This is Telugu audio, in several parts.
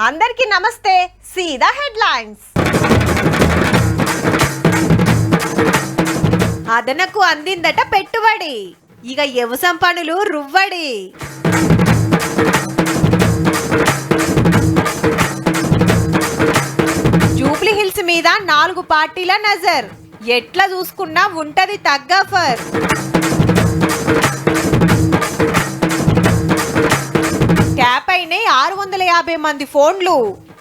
అందరికీ నమస్తే. సీదా హెడ్లైన్స్. అదనకు అందిందట పెట్టుబడి, ఇక వ్యవసాయ పనులు రువ్వడి. జూబ్లీ హిల్స్ మీద 4 పార్టీల నజర్, ఎట్లా చూసుకున్నా ఉంటది తగ్గఫర్. ట్యాప్ అయినాయి 650 మంది ఫోన్లు,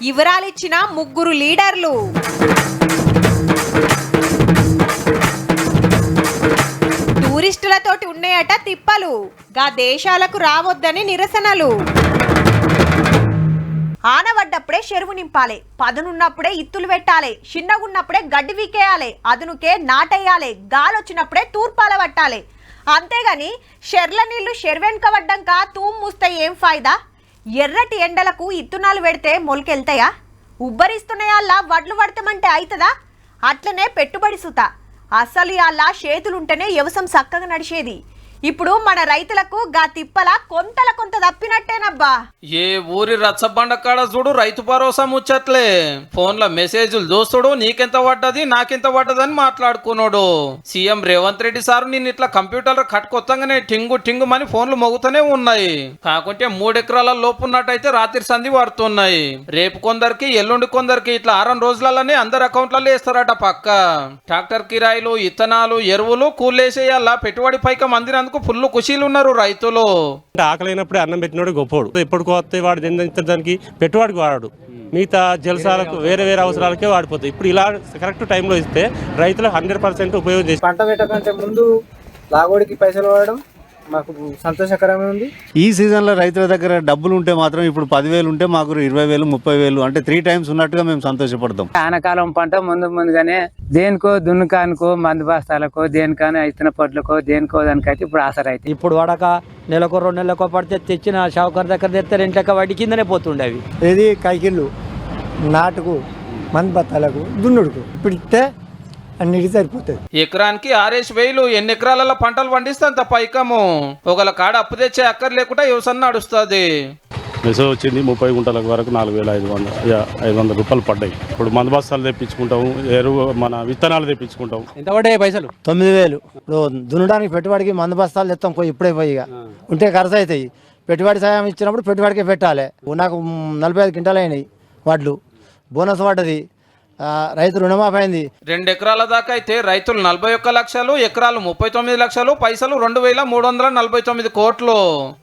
వివరాలిచ్చిన 3 లీడర్లు. టూరిస్టులతోటి ఉన్నాయట తిప్పలు, గా దేశాలకు రావద్దని నిరసనలు. ఆనవడ్డప్పుడే చెరువు నింపాలి, పదునున్నప్పుడే ఇత్తులు పెట్టాలి, చిన్నగున్నప్పుడే గడ్డి వీకేయాలి, అదునుకే నాటేయాలి, గాలొచ్చినప్పుడే తూర్పాల పట్టాలి. అంతేగాని షెర్ల నీళ్లు షెర్వెన్క పడ్డాక తూము మూస్తే ఏం ఫాయిదా? ఎర్రటి ఎండలకు ఇత్తునాలు పెడితే మొలకెళ్తాయా? ఉబ్బరిస్తున్నాయల్లా వడ్లు పడతామంటే అవుతుందా? అట్లనే పెట్టుబడి సుత. అసలు అలా చేతులుంటేనే వ్యవసాయం చక్కగా నడిచేది. ఇప్పుడు మన రైతులకు గా తిప్పల కొంత తప్పినట్టేనబ్బా. ఏ ఊరి రచ్చబండ కాడ చూడు రైతు భరోసా ముచ్చట్లే. ఫోన్ల మెసేజ్లు చూస్తుడు, నీకెంత పడ్డది నాకెంత పడ్డదని మాట్లాడుకున్నాడు. సీఎం రేవంత్ రెడ్డి సారు నిన్న ఇట్లా కంప్యూటర్ కట్టుకొత్తంగానే టింగు మని ఫోన్లు మోగుతూనే ఉన్నాయి. కాకుంటే 3 ఎకరాల లోపు ఉన్నట్టయితే రాత్రి సంధి పడుతున్నాయి. రేపు కొందరికి ఎల్లుండి కొందరికి ఇట్లా 6 రోజులలోనే అందరి అకౌంట్లలో వేస్తారట. పక్క ట్రాక్టర్ కిరాయిలు, ఇత్తనాలు, ఎరువులు కూలేసేయాల పెట్టుబడి పైకం అందినందుకు ఫుల్ ఖుషీలు ఉన్నారు రైతులు. ఆకలైనప్పుడే అన్నం పెట్టినోడు గొప్పోడు. ఎప్పుడు కొత్త వాడు దానికి పెట్టుబడికి వాడాడు, మిగతా జలసాలకు వేరే అవసరాలకే వాడిపోతాయి. ఇప్పుడు ఇలా కరెక్ట్ టైంలో ఇస్తే రైతులు 100% ఉపయోగం చేసి పంట పెట్టకంటే ముందు లాగోడికి పైసలు వాడడం మాకు సంతోషకరమే ఉంది. ఈ సీజన్లో రైతుల దగ్గర డబ్బులు ఉంటే మాత్రం ఇప్పుడు 10,000 ఉంటే మాకు 20,000 30,000 అంటే 3 times ఉన్నట్టుగా మేము సంతోషపడతాం. ఆనకాలం పంట ముందుగానే దేనికో దున్నుకానికో మందు బస్తాలకో దేనికో ఇతన పొట్లకో దేనికో దానికైతే ఇప్పుడు ఆసర అయితే ఇప్పుడు వాడక నెలకు 2 నెలలకో పడితే తెచ్చిన షావుకర్ దగ్గర తెస్తే 2 లెక్క వాటి కిందనే పోతుండే అవి. ఏది కైకిళ్ళు నాటుకు మందు బత్తాలకు దున్నుడుకు ఇప్పుడు ఇస్తే అన్నిటికీ సరిపోతుంది. ఎకరానికి 6,000. ఎన్ని ఎకరాలలో పంటలు పండిస్తే అంత పైకము. ఒకళ్ళ కాడ అప్పు తెచ్చే అక్కర్ లేకుండా వ్యవసాయం నడుస్తుంది. మెసేజ్ వచ్చింది 30 గుంటల వరకు 4,500 రూపాయలు పడ్డాయి. ఇప్పుడు మందు బస్తాలు తెప్పించుకుంటాం, ఎరువు మన విత్తనాలు తెప్పించుకుంటాం. ఎంత పడ్డాయి పైసలు? 9,000. ఇప్పుడు దున్నడానికి పెట్టుబడికి మందు బస్తాలు తెస్తాం పోయి ఇప్పుడే పోయి ఇక ఉంటే ఖర్చు అవుతాయి. పెట్టుబడి సాయం ఇచ్చినప్పుడు పెట్టుబడికే పెట్టాలి. నాకు 45 క్వింటాలు అయినాయి వడ్లు, బోనస్ పడ్డది, రైతు రుణమాఫీ అయింది. 2 ఎకరాల దాకా అయితే రైతులు 41 లక్షలు, ఎకరాలు 39 లక్షలు, పైసలు 2,349 కోట్లు.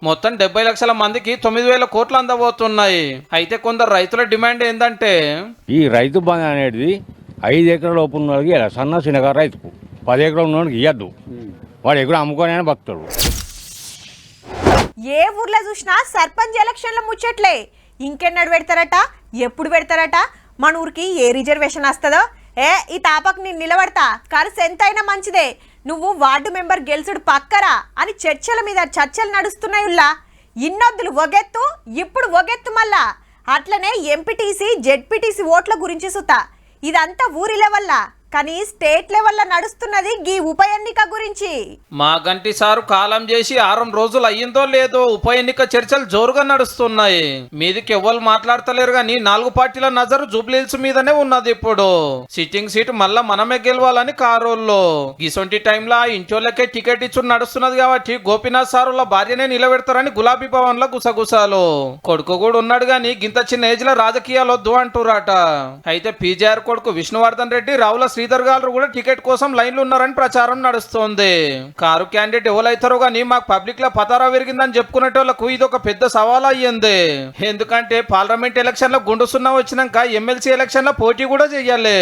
మొత్తం 70 లక్షల మందికి 9,000 కోట్లు అందబోతున్నాయి. అయితే కొందరు రైతుల డిమాండ్ ఏంటంటే ఈ రైతు బంధు అనేది 5 ఎకరాల లోపు ఉన్న వాళ్ళకి సన్న చిన్నగా రైతుకు 10 ఎకరాలు ఉన్న వాళ్ళకి ఇవ్వద్దు. వాడు ఎక్కడ అమ్ముకొని బతుకుతాడు. ఏ ఊర్లో చూసినా సర్పంచ్ ఎలక్షన్ల ముచ్చట్లే. ఇంకెన్నడు పెడతారట, ఎప్పుడు పెడతారట, మన ఊరికి ఏ రిజర్వేషన్ వస్తుందో. ఈ తాపకు నేను నిలబడతా, ఖర్చు ఎంతైనా మంచిదే, నువ్వు వార్డు మెంబర్ గెలుచుడు పక్కరా అని చర్చల మీద చర్చలు నడుస్తున్నాయి. ఇన్నొద్దులు ఒగెత్తు, ఇప్పుడు ఒగెత్తు మళ్ళా. అట్లనే ఎంపీటీసీ జెడ్పీటీసీ ఓట్ల గురించి సుతా. ఇదంతా ఊరి లెవెల్లా, కానీ స్టేట్ లెవెల్లో నడుస్తున్నది గీ ఉప ఎన్నిక గురించి. మా గంటి సారు కాలం చేసి 6 రోజులు అయ్యిందో లేదో ఉప ఎన్నిక చర్చలు జోరుగా నడుస్తున్నాయి. మీదికి ఎవ్వరు మాట్లాడతలేరు గాని 4 పార్టీల నజరు జూబ్లీహిల్స్ మీదనే ఉన్నది. ఇప్పుడు సిట్టింగ్ సీట్ మళ్ళా మనమే గెలవాలని కారోళ్ళు. గిసొంటి టైంలో ఇంటోళ్ళకే టికెట్ ఇచ్చి నడుస్తున్నది కాబట్టి గోపీనాథ్ సారుల భార్యనే నిలబెడతారని గులాబీ భవన్ లో గుసగుసాలు. కొడుకు కూడా ఉన్నాడు గాని గింత చిన్న ఏజ్ లో రాజకీయాలు వద్దు అంటురాట. అయితే పీజీఆర్ కొడుకు విష్ణువర్ధన్ రెడ్డి, రావుల శ్రీధర్ గారు కూడా టికెట్ కోసం లైన్లు ఉన్నారని ప్రచారం నడుస్తోంది. కారు క్యాండిడేట్ ఎవరైతారో గానీ మాకు పబ్లిక్ లో పతారా పెరిగిందని చెప్పుకునేటోళ్లకు ఇది ఒక పెద్ద సవాల్ అయ్యింది. ఎందుకంటే పార్లమెంట్ ఎలక్షన్ లో గుండు సున్నా వచ్చినాక ఎమ్మెల్సీ ఎలక్షన్ లో పోటీ కూడా చెయ్యాలి.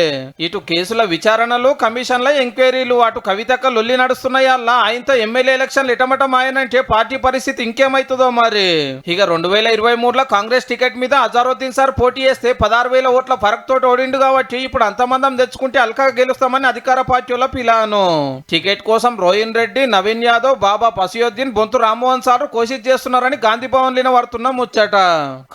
ఇటు కేసుల విచారణలు, కమిషన్ల ఎంక్వైరీలు, అటు కవితక్క లొల్లి నడుస్తున్నాయి. అలా ఆయనతో ఎమ్మెల్యే ఎలక్షన్లు ఇటమటం ఆయనంటే పార్టీ పరిస్థితి ఇంకేమైతుందో మరి. ఇక 2023లో కాంగ్రెస్ టికెట్ మీద అజారుద్దీన్ సార్ పోటీ చేస్తే 16,000 ఓట్ల ఫరక్ తోటి ఓడిండు కాబట్టి ఇప్పుడు అంతమందం తెచ్చుకుంటే అల్కా గెలుస్తామని అధికార పార్టీల పిలాను. టికెట్ కోసం రోహిన్ రెడ్డి, నవీన్ యాదవ్, బాబా పసియోద్దీన్, బొంతు రామ్మోహన్ సార్ కోషిష్ చేస్తున్నారని గాంధీ భవన్ లీన పడుతున్న ముచ్చట.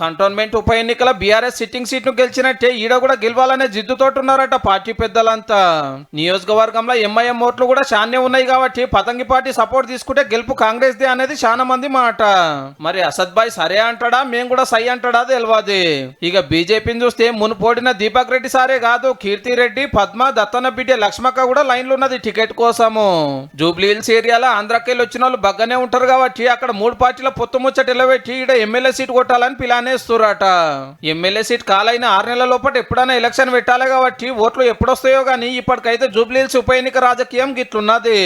కంటోన్మెంట్ ఉప ఎన్నికల బీఆర్ఎస్ సిట్టింగ్ సీట్ ను గెలిచినట్టే ఈడ కూడా గెలవాలనే జిద్దుతోటున్నారట పార్టీ పెద్దలంతా. నియోజకవర్గంలో ఎంఐఎం ఓట్లు కూడా చానే ఉన్నాయి కాబట్టి పతంగి పార్టీ సపోర్ట్ తీసుకుంటే గెలుపు కాంగ్రెస్ దే అనేది చాలా మంది మాట. మరి అసద్ భాయ్ సరే అంటాడా, మేము కూడా సై అంటాడా తెలియదు. ఇక బీజేపీని చూస్తే మునుపోడిన దీపక్ రెడ్డి సారే కాదు, కీర్తి రెడ్డి, పద్మ, దత్తన బిడ్డ లక్ష్మక్క కూడా లైన్లో ఉన్నది టికెట్ కోసము. జూబ్లీ హిల్స్ ఏరియాలో ఆంధ్రాకెళ్ళి వచ్చిన వాళ్ళు బగ్గనే ఉంటారు కాబట్టి అక్కడ 3 పార్టీల పొత్తు ముచ్చట ఎలబెట్టి ఈడ ఎమ్మెల్యే సీట్ కొట్టాలని పిలానేస్తురట. ఎమ్మెల్యే సీట్ కాలైన 6 నెలల లోపల ఎప్పుడైనా ఎలక్షన్ పెట్టాలి కాబట్టి ఓట్లు ఎప్పుడొస్తాయో గానీ ఇప్పటికైతే జూబ్లీ హిల్స్ ఉప ఎన్నిక రాజకీయం గిట్లున్నది.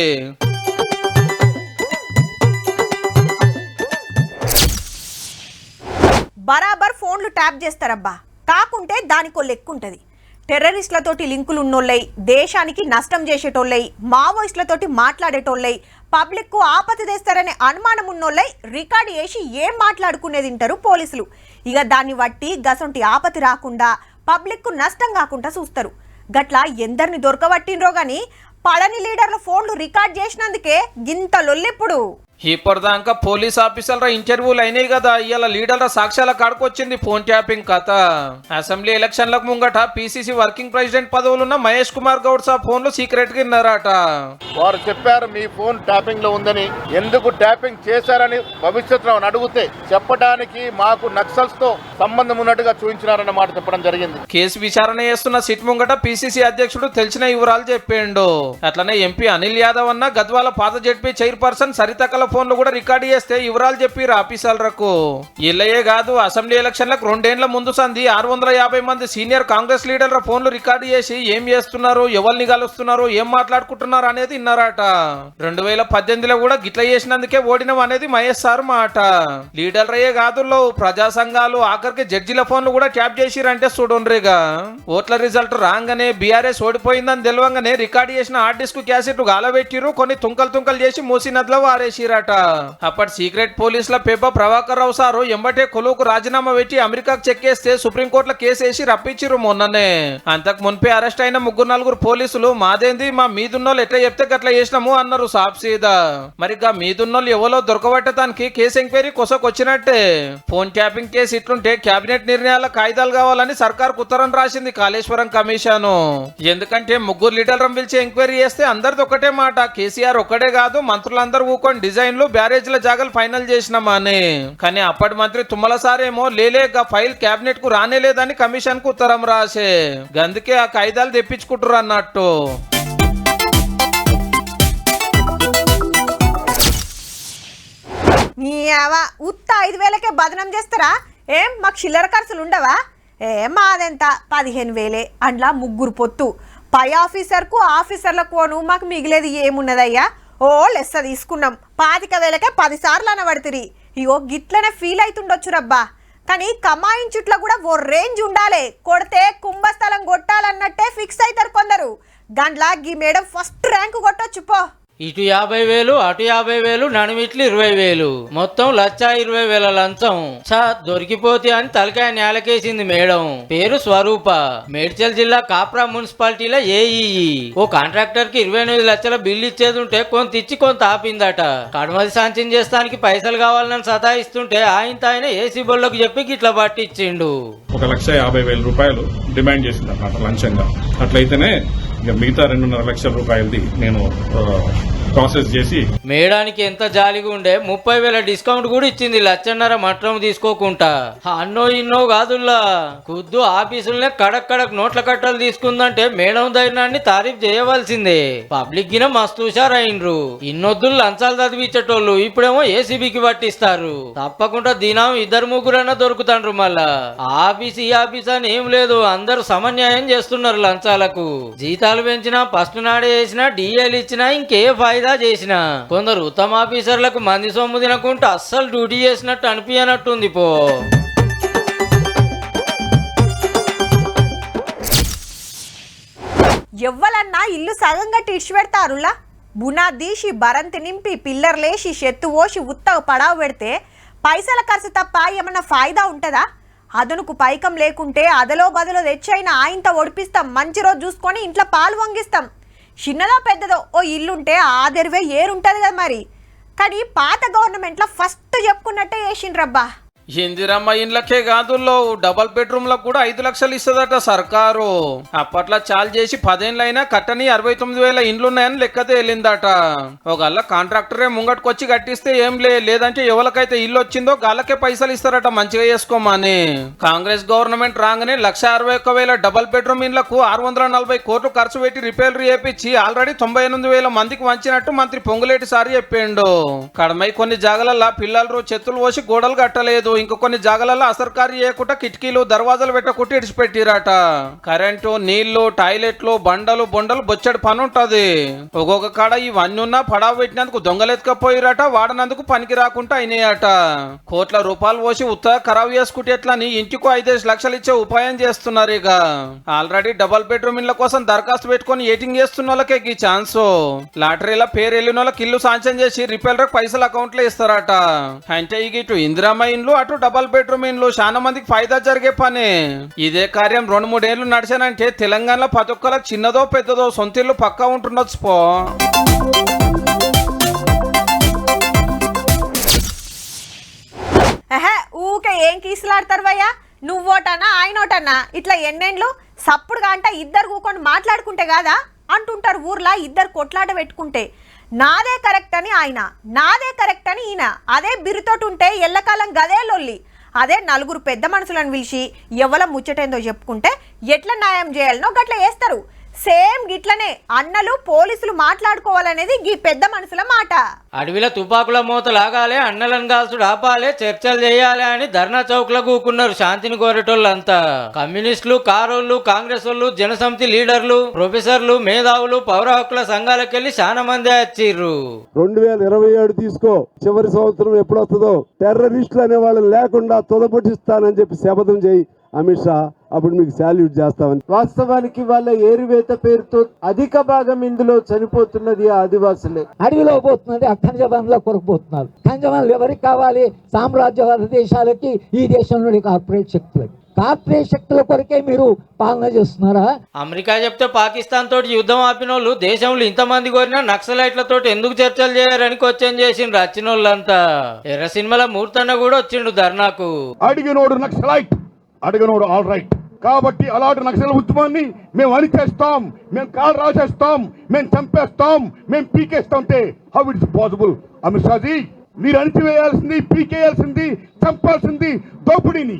బరాబర్ ఫోన్లు ట్యాప్ చేస్తారబ్బా, కాకుంటే దానికో లెక్కుంటది. టెర్రరిస్టులతోటి లింకులు ఉన్నోళ్ళై, దేశానికి నష్టం చేసేటోళ్ళై, మావోయిస్టులతోటి మాట్లాడేటోళ్ళై, పబ్లిక్ కు ఆపద తెస్తారనే అనుమానం ఉన్నోళ్ళై రికార్డు చేసి ఏం మాట్లాడుకునేది వింటారు పోలీసులు. ఇక దాన్ని బట్టి గసొంటి ఆపతి రాకుండా పబ్లిక్ కు నష్టం కాకుండా చూస్తారు. గట్లా ఎందరిని దొరకబట్టినరో గాని పళని లీడర్ల ఫోన్లు రికార్డ్ చేసినందుకే గింత లొల్లిప్పుడు. ఇప్పటిదాకా పోలీస్ ఆఫీసర్ల ఇంటర్వ్యూలు అయినాయి కదా, ఇవాళ లీడర్ల సాక్ష్యాల కాడుకొచ్చింది ఫోన్ ట్యాపింగ్ కథ. అసెంబ్లీ ఎలక్షన్లకు ముంగట పిసిసి వర్కింగ్ ప్రెసిడెంట్ పదవులున్న మహేష్ కుమార్ గౌడ్ సాబ్ ఫోన్లు సీక్రెట్ గా ఇన్నారట. వారు చెప్పారు మీ ఫోన్ ట్యాపింగ్ లో ఉందని, ఎందుకు ట్యాపింగ్ చేశారని భవిష్యత్తులో అడిగితే చెప్పడానికి మాకు నక్సల్స్ తో సంబంధం ఉన్నట్టుగా చూపించినారన్న మాట చెప్పడం జరిగింది. కేసు విచారణ చేస్తున్న సిట్ ముంగట పిసిసి అధ్యక్షుడు తెలిసిన వివరాలు చెప్పిండు. అట్లనే ఎంపీ అనిల్ యాదవ్ అన్న గద్వాల పాత జెడ్పీ చైర్పర్సన్ సరితకల ఫోన్లు కూడా రికార్డు చేస్తే వివరాలు చెప్పిరు ఆఫీసర్లకు. ఇల్లయే కాదు, అసెంబ్లీ ఎలక్షన్లకు 2 ఏళ్ల ముందు సంది 650 మంది సీనియర్ కాంగ్రెస్ లీడర్ల ఫోన్లు రికార్డు చేసి ఏం చేస్తున్నారు, ఎవరిని కలుస్తున్నారు, ఏం మాట్లాడుకుంటున్నారు అనేది ఇన్నారట. 2018లో కూడా గిట్ల చేసినందుకే ఓడినం అనేది మహేష్ సార్ మాట. లీడర్లయే కాదు, ప్రజా సంఘాలు ఆఖరికి జడ్జిల ఫోన్లు కూడా ట్యాప్ చేసిరంటే చూడండిగా. ఓట్ల రిజల్ట్ రాగానే బీఆర్ఎస్ ఓడిపోయిందని తెలియంగానే రికార్డు చేసిన హార్డ్ డిస్క్ క్యాసెట్ గాలబెట్టిరు, కొన్ని తుంకలు చేసి మూసి నదిలో వారేసిరట. అప్పటి సీక్రెట్ పోలీసుల పేప ప్రభాకర్ రావు సారు ఎంబటే కొలువుకు రాజీనామా పెట్టి అమెరికాకు చెక్కేస్తే సుప్రీంకోర్టులో కేసు వేసి రప్పించిరు మొన్ననే. అంతకు మున్పే అరెస్ట్ అయిన 3-4 పోలీసులు మాదేంది, మా మీదున్నోళ్ళు ఎట్లా చెప్తే గట్లా చేసినాము అన్నారు సాప్సీదా. మరి మీదున్నోళ్ళు ఎవరో దొరకబట్టడానికి కేసు ఎంక్వైరీ కొసకొచ్చినట్టే. ఫోన్ ట్యాపింగ్ కేసు ఇట్లుంటే కేబినెట్ నిర్ణయాల కాయిదాలు కావాలని సర్కార్ ఉత్తరం రాసింది కాళేశ్వరం కమిషన్. ఎందుకంటే 3 లీడర్లను పిలిచి ఎంక్వైరీ చేస్తే అందరిది ఒకటే మాట, కేసీఆర్ ఒక్కడే కాదు మంత్రులందరూ ఊకొని డిజైన్లు బ్యారేజ్ల జాగాలు ఫైనల్ చేసినామా అని. కానీ అప్పటి మంత్రి తుమ్మల సారేమో లేలేగా ఫైల్ కేబినెట్ కు రానేలేదని కమిషన్ కు ఉత్తరం రాసే, అందుకే ఆ కాయిదాలు తెప్పించుకుంటారు అన్నట్టు. ఉత్త 5,000కే బదనం చేస్తారా? ఏం మాకు చిల్లర ఖర్చులు ఉండవా? మాదెంత 15,000. అందులో 3 పొత్తు. పై ఆఫీసర్కు ఆఫీసర్లకు పోను మాకు మిగిలేది ఏమున్నదయ్యా? ఓ లెస్స తీసుకున్నాం, 25,000కే 10 సార్లు అనబడుతుంది. ఇగో గిట్లనే ఫీల్ అవుతుండొచ్చు రబ్బా. కానీ కమాయించుట్లో కూడా ఓ రేంజ్ ఉండాలి. కొడితే కుంభస్థలం కొట్టాలన్నట్టే ఫిక్స్ అవుతారు కొందరు. గండ్లా గీ మేడం ఫస్ట్ ర్యాంకు కొట్టొచ్చు పో. ఇటు 50,000 అటు 50,000 నడుమిట్లు 20,000 మొత్తం 1,20,000 లంచం. దొరికిపోతే అని తలకాయ నేలకేసింది మేడం. పేరు స్వరూప, మేడ్చల్ జిల్లా కాప్రా మున్సిపాలిటీలో ఏఈఈ. ఓ కాంట్రాక్టర్ కి 28 లక్షల బిల్లు ఇచ్చేది ఉంటే కొంత ఇచ్చి కొంత ఆపిందట. కడమది సాంక్షన్ చేస్తానికి పైసలు కావాలని సతాయిస్తుంటే ఆయన ఏసీ బోర్డులకు చెప్పి గిట్ల పట్టిచ్చిండు. 1,50,000 రూపాయలు డిమాండ్ చేసింది అన్నమాట లంచంగా. అట్లయితేనే ఇక మిగతా 2.5 లక్షల రూపాయలది నేను ప్రాసెస్ చేసి. మేడానికి ఎంత జాలిగా ఉండే 30,000 డిస్కౌంట్ కూడా ఇచ్చింది 1,50,000 మట్రం తీసుకోకుండా. అన్నో ఇన్నో కాదుల్లా, ఖుద్దు ఆఫీసులనే కడక్ నోట్ల కట్టలు తీసుకుందంటే మేడం ధైర్యాన్ని తారీఫ్ చేయవలసిందే. పబ్లిక్ గిన మస్తు హుషారైండ్రు. ఇన్నొద్దులు లంచాలు చదివించేటోళ్ళు ఇప్పుడేమో ఏసీబీకి పట్టిస్తారు. తప్పకుండా దినం 2-3 దొరుకుతాండ్రు. మళ్ళా ఆఫీస్ ఈ ఆఫీస్ అని ఏం లేదు, అందరూ సమన్యాయం చేస్తున్నారు లంచాలకు. జీతాలు పెంచినా, ఫస్ట్ నాడే చేసినా, డిఏలు ఇచ్చినా, ఇంకే ఫాయిదా చేసిన కొందరు ఉత్తమ ఆఫీసర్లకు మంది సొమ్ము తినకుంటూ అస్సలు డ్యూటీ చేసినట్టు అనిపించనట్టుంది పో. ఎవ్వలన్నా ఇల్లు సగంగా టిడ్చి పెడతారులా. బునాదీసి బరంతి నింపి పిల్లర్లేసి షెత్తు ఓసి ఉత్తగ పడావు పెడితే పైసల ఖర్చు తప్ప ఏమన్నా ఫాయిదా ఉంటుందా? అదనుకు పైకం లేకుంటే అదలో బదలో తెచ్చైనా ఆయంత ఒడిపిస్తాం, మంచి రోజు చూసుకొని ఇంట్లో పాలు వంగిస్తాం. చిన్నదో పెద్దదో ఓ ఇల్లుంటే ఆ తెరివే ఏరుంటుంది కదా మరి. కానీ పాత గవర్నమెంట్లో ఫస్ట్ చెప్పుకున్నట్టే చేసిండ్రబ్బా. ఇందిరమ్మ ఇండ్లకే కాదుల్లో డబల్ బెడ్రూమ్లకు కూడా 5 లక్షలు ఇస్తుందట సర్కారు. అప్పట్లో చాలు చేసి 10 ఏళ్ళైనా కట్టని 69,000 ఇండ్లున్నాయని లెక్క తేలిందట. ఒకళ్ళ కాంట్రాక్టరే ముంగట్టుకొచ్చి కట్టిస్తే ఏం లేదంటే ఎవరికైతే ఇల్లు వచ్చిందో గాళ్ళకే పైసలు ఇస్తారట మంచిగా చేసుకోమని. కాంగ్రెస్ గవర్నమెంట్ రాగానే 161,000 డబల్ బెడ్రూమ్ ఇండ్లకు 640 కోట్లు ఖర్చు పెట్టి రిపేర్లు చేపించి ఆల్రెడీ 98,000 మందికి వంచినట్టు మంత్రి పొంగులేటి సారి చెప్పిండు. కడమై కొన్ని జాగలల్లో పిల్లలు చెత్తులు పోసి గోడలు కట్టలేదు, ఇంక కొన్ని జాగలలో అసర్కారీ చేయకుండా కిటికీలు దర్వాజాలు పెట్టకుండా ఇడిచిపెట్టిరట. కరెంటు, నీళ్లు, టాయిలెట్లు, బండలు బొండలు బొచ్చడి పని ఉంటది. ఒక్కొక్క కాడ ఇవన్నీ ఉన్నా పడావు పెట్టినందుకు దొంగలెత్తుకపోయిరట, వాడనందుకు పనికి రాకుండా అయినాయట. కోట్ల రూపాయలు పోసి ఉత్తగా ఖరాబ్ చేసుకుంటే ఎట్లని ఇంటికి 5 లక్షలు ఇచ్చే ఉపాయం చేస్తున్నారు. ఇక ఆల్రెడీ డబల్ బెడ్రూమ్ ఇళ్ల కోసం దరఖాస్తు పెట్టుకుని ఏటింగ్ చేస్తున్న వాళ్ళకే ఈ ఛాన్స్. లాటరీల పేరు వెళ్ళిన వాళ్ళకి ఇల్లు శాంక్షన్ చేసి రిపేర్లకు పైసలు అకౌంట్ లో ఇస్తారట. అంటే ఇటు ఇందిరమ్మ ఇండ్లు అటు డబల్ బెడ్రూమ్ ఇండ్లు చాలా మందికి ఫైదా జరిగే పని. ఇదే కార్యం 2-3 ఏళ్లు నడిచానంటే తెలంగాణలో ప్రతి ఒక్కరికి చిన్నదో పెద్దదో సొంత ఇల్లు పక్కా ఉంటుండొచ్చు పో. ఊకే ఏం కీసులాడతారు నువ్వోటన్నా ఆయనోటన్నా ఇట్లా ఎన్నెండ్లు సప్పుడుగా అంట ఇద్దరు కూకొని మాట్లాడుకుంటే కాదా అంటుంటారు ఊర్లో. ఇద్దరు కొట్లాట పెట్టుకుంటే నాదే కరెక్ట్ అని ఆయన, నాదే కరెక్ట్ అని ఈయన, అదే బిరుతోటి ఉంటే ఎల్లకాలం గదే లొల్లి. అదే నలుగురు పెద్ద మనుషులను పిలిచి ఎవల ముచ్చటేందో చెప్పుకుంటే ఎట్లా న్యాయం చేయాలనో గట్ల వేస్తారు. సేమ్ గిట్లనే అన్నలు పోలీసులు మాట్లాడుకోవాలనేది ఈ పెద్ద మనుషుల మాట. అడవిలో తుపాకుల మూత లాగాలే, అన్నలను కాల్చుడు ఆపాలే, చర్చలు చేయాలి అని ధర్నా చౌక్ లో కూకున్నారు శాంతిని కోరేటోళ్ళంతా. కమ్యూనిస్టులు, కారోళ్ళు, కాంగ్రెస్ వాళ్ళు, జనసమితి లీడర్లు, ప్రొఫెసర్లు, మేధావులు, పౌర హక్కుల సంఘాలకెళ్లి చాలా మంది వచ్చిర్రు. 2027 తీసుకో, చివరి సంవత్సరం ఎప్పుడు వస్తుందో టెర్రరిస్టులు అనే వాళ్ళు లేకుండా తొదపటిస్తానని చెప్పి శపథం చేయి అమిత్ షా, అప్పుడు మీకు సాల్యూట్ చేస్తామని. వాస్తవానికి వాళ్ళ ఏరువేత పేరుతో అధిక భాగం ఇందులో చనిపోతున్నది ఆదివాసులే. అడవిలో పోతున్నది ఆ ఖనిజవనంలో కొరకపోతున్నారు. ఖనిజవనాలు ఎవరికి కావాలి? సామ్రాజ్యవాద దేశాలకి, ఈ దేశంలోని కార్పొరేట్ శక్తులకి. కార్పొరేట్ శక్తుల కొరకే మీరు పాలన చేస్తున్నారా? అమెరికా చెప్తే పాకిస్తాన్ తోటి యుద్ధం ఆపినోళ్ళు దేశంలో ఇంతమంది కోరినా నక్సలైట్లతో ఎందుకు చర్చలు చేయరని క్వశ్చన్ చేసిండ్రు వచ్చినోళ్ళంతా. ఎర్ర సినిమాల మూర్తన్న కూడా వచ్చిండు ధర్నాకు. అడిగినోడు నక్సలైట్, అడిగినోడు ఆల్ రైట్. కాబట్టి అలాంటి నక్సల్ ఉద్యమాన్ని మేము అణిచేస్తాం, మేము కాలు రాసేస్తాం, మేము చంపేస్తాం, మేము పీకేస్తాం. How it's possible? Amit Shah ji, మీరు అణిచివేయాల్సింది, పీకేయాల్సింది, చంపాల్సింది దోపిడీని.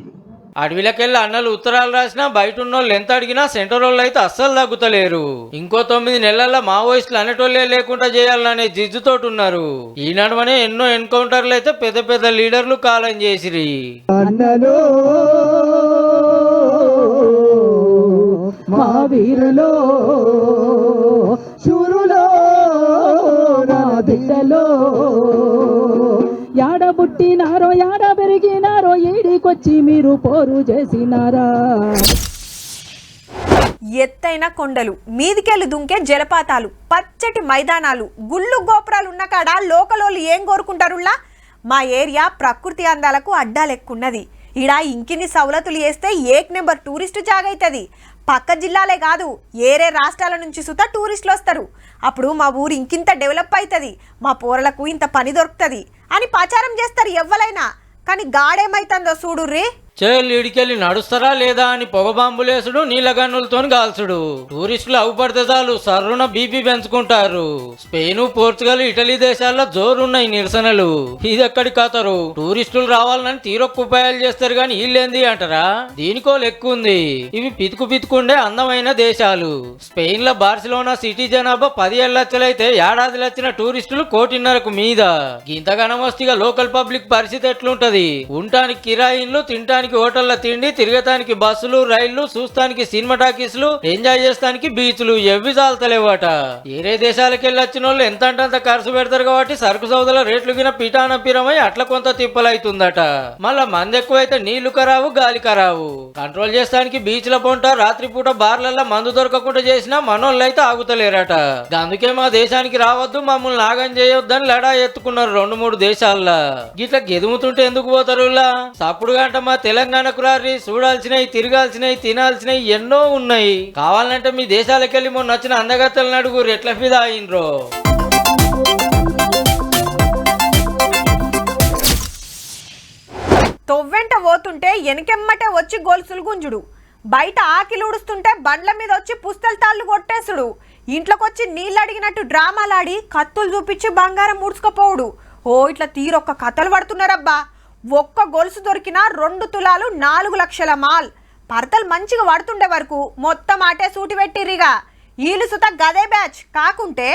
అడవిలకెళ్ళి అన్నలు ఉత్తరాలు రాసినా బయట ఉన్నోళ్ళు ఎంత అడిగినా సెంటర్ వాళ్ళు అయితే అస్సలు తగ్గుతలేరు. ఇంకో 9 నెలల్లో మావోయిస్టులు అనేటోళ్ళే లేకుండా చేయాలనే జిజ్జుతోటి ఉన్నారు. ఈ నడుమనే ఎన్నో ఎన్కౌంటర్లు అయితే పెద్ద పెద్ద లీడర్లు కాలం చేసిరి. మా వీరులో శూరులో నా బిడ్డలో యాడ పుట్టినారో యాడ పెరిగినారో ఏడికొచ్చి మీరు పోరు చేసినారా. ఎత్తైన కొండలు, మీదికెళ్ళి దుంకే జలపాతాలు, పచ్చటి మైదానాలు, గుళ్ళు గోపురాలు ఉన్న కాడ లోకలోళ్ళు ఏం కోరుకుంటారులా? మా ఏరియా ప్రకృతి అందాలకు అడ్డాలెక్కున్నది. ఈడ ఇంకిన్ని సవలతులు చేస్తే ఏక్ నెంబర్ టూరిస్టు జాగైతుంది. పక్క జిల్లాలే కాదు ఏరే రాష్ట్రాల నుంచి సుతా టూరిస్టులు వస్తారు. అప్పుడు మా ఊరు ఇంకింత డెవలప్ అవుతుంది, మా పోరలకు ఇంత పని దొరుకుతుంది అని ప్రచారం చేస్తారు ఎవ్వలైనా. కానీ గాడేమైతుందో చూడుర్రీ. చేళ్ళు ఇడికెళ్ళి నడుస్తారా లేదా అని పొగబాంబులేసుడు, నీళ్ళ గన్నులతో కాల్చుడు. టూరిస్టులు అవుపడితే చాలు సర్రున బీపీ పెంచుకుంటారు. స్పెయిన్, పోర్చుగల్, ఇటలీ దేశాల్లో జోరున్నాయి నిరసనలు. ఇదెక్కడి కథరు? టూరిస్టులు రావాలని తీరొక్క ఉపాయాలు చేస్తారు గాని వీళ్ళేంది అంటారా? దీనికో లెక్క ఉంది. ఇవి పితుకుండే అందమైన దేశాలు. స్పెయిన్ లో బార్సిలోనా సిటీ జనాభా 17 లక్షలైతే ఏడాది వచ్చిన టూరిస్టులు 1.5 మీద. ఇంతగానం వస్తే లోకల్ పబ్లిక్ పరిస్థితి ఎట్లుంటది? ఉండటానికి కిరాయిన్లు, తినటానికి హోటళ్ల తిండి, తిరగటానికి బస్సులు, రైళ్లు, చూస్తానికి సినిమా టాకీస్లు, ఎంజాయ్ చేస్తానికి బీచ్లు ఎవ్వి చాలతలేవట. ఏరే దేశాలకు వెళ్ళి వచ్చిన వాళ్ళు ఎంత అంటే అంత ఖర్చు పెడతారు కాబట్టి సరుకు సౌదల రేట్లు గిన పీఠానపీరమై అట్లా కొంత తిప్పలైతుందట. మళ్ళా మంది ఎక్కువైతే నీళ్లు ఖరావు, గాలి ఖరావు. కంట్రోల్ చేస్తానికి బీచ్ల పొంట, రాత్రిపూట బార్లల్లో మందు దొరకకుండా చేసినా మనోళ్ళైతే ఆగుతలేరట. అందుకే మా దేశానికి రావద్దు, మమ్మల్ని నాగం చేయొద్దని లడా ఎత్తుకున్నారు 2-3 దేశాల్లో. గిట్లా గెదుముతుంటే ఎందుకు పోతారు? సప్పుడు గంట మా తెలంగాణ తెలంగాణకు రారి, చూడాల్సినవి, తిరగాల్సినవి, తినాల్సినవి ఎన్నో ఉన్నాయి. కావాలంటే మీ దేశాలకు వెళ్ళి మొన్న వచ్చిన అందగత్తలను అడుగురు ఎట్లా ఫిదా అయినరో. తొవ్వెంట పోతుంటే వెనకెమ్మటే వచ్చి గొలుసులు గుంజుడు, బయట ఆకిలు ఉడుస్తుంటే బండ్ల మీద వచ్చి పుస్తల తాళ్ళు కొట్టేసుడు, ఇంట్లోకి వచ్చి నీళ్ళు అడిగినట్టు డ్రామాలాడి కత్తులు చూపించి బంగారం ముడుచుకపోవుడు. ఓ ఇట్లా తీరొక్క కథలు పడుతున్నారబ్బా. ఒక్క గొలుసు దొరికినా 2 తులాలు 4 లక్షల మాల్. పరతలు మంచిగా పడుతుండే వరకు మొత్తం ఆటే సూటి పెట్టిరిగా. ఈలు సుత గదే బ్యాచ్ కాకుంటే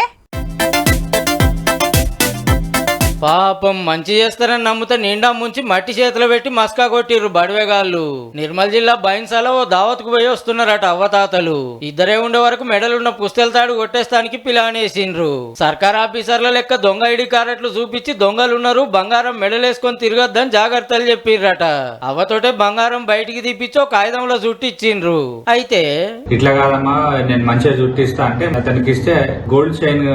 పాపం మంచి చేస్తారని నమ్ముతా నిండా ముంచి మట్టి చేతిలో పెట్టి మస్కా కొట్టిర్రు బడివేగాళ్ళు. నిర్మల్ జిల్లా బైన్సాలో ఓ దావత్కు పోయి వస్తున్నారట అవ్వతాతలు. ఇద్దరే ఉండే వరకు మెడలున్న పుస్తెల తాడు కొట్టేస్తానికి ప్లాన్ వేసిండ్రు. సర్కార్ ఆఫీసర్ల లెక్క దొంగ ఐడి కార్డులు చూపించి దొంగలున్నారు, బంగారం మెడలేసుకొని తిరగద్దని జాగ్రత్తలు చెప్పిర్రట. అవ్వతోటే బంగారం బయటికి తీపిచ్చి ఒక ఆయుధంలో చుట్టిచ్చిండ్రు. అయితే ఇట్లా కాదమ్మా నేను మంచిగా చుట్టిస్తా అంటే అతనికి ఇస్తే గోల్డ్ చైన్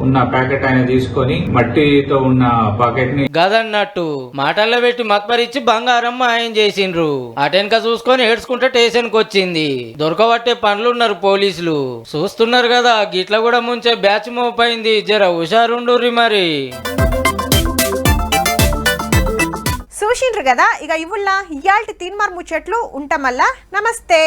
ఉన్న ప్యాకెట్ ఆయన తీసుకొని మట్టితో ఉన్న పాకెట్ ని గదన్నట్టు మాటల్లో పెట్టి మత్పరిచ్చి బంగారం మాయం చేసిండ్రు. అటెనక చూసుకొని ఏడ్చుకుంటే స్టేషన్ కు వచ్చింది. దొరకబట్టే పనులున్నారు పోలీసులు. చూస్తున్నారు కదా గిట్ల కూడా ముంచే బ్యాచ్ మోపైంది. జర హుషారుండుర్రి మరి. చూసిండ్రు కదా ఇక ఇవుల్లా ఇయాల్టి తీన్మార్ ముచ్చట్లు ఉంటామల్లా. నమస్తే.